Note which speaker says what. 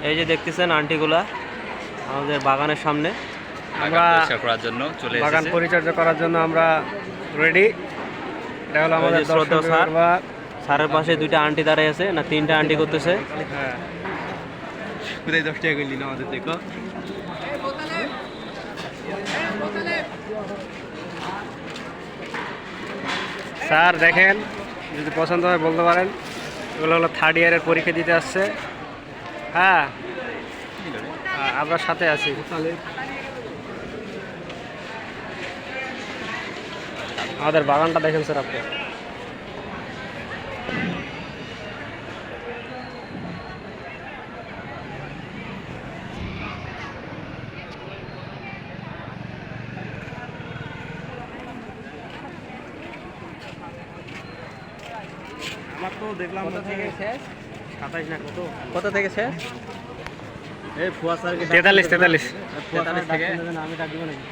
Speaker 1: এই যে দেখতেছেন আন্টিগুলা আমাদের বাগানের সামনে
Speaker 2: আমরা করার জন্য চলে
Speaker 3: বাগান পরিচর্যা করার জন্য আমরা রেডি। এটা হলো আমাদের
Speaker 1: শ্রদ্ধা স্যার।
Speaker 3: বা
Speaker 1: স্যারের পাশে দুইটা আন্টি দাঁড়িয়ে আছে, না তিনটা আন্টি করতেছে।
Speaker 3: হ্যাঁ, কোথায় 10 টাকা করলি না আমাদের দেখো। স্যার দেখেন, যদি পছন্দ হয় বলতে পারেন। এগুলো হলো 3rd ইয়ারের পরীক্ষা দিতে আসছে। হ্যাঁ, আমরা সাথে আছি। আমাদের বাগানটা দেখেন স্যার আপনি। আমার তো দেখলাম
Speaker 1: কত থেকে শেষ?
Speaker 3: 27 না কত,
Speaker 1: কত থেকে শেষ? এই ফুয়া স্যারকে
Speaker 3: 43
Speaker 1: 43 থেকে
Speaker 3: আমি ডাক দিব নাকি?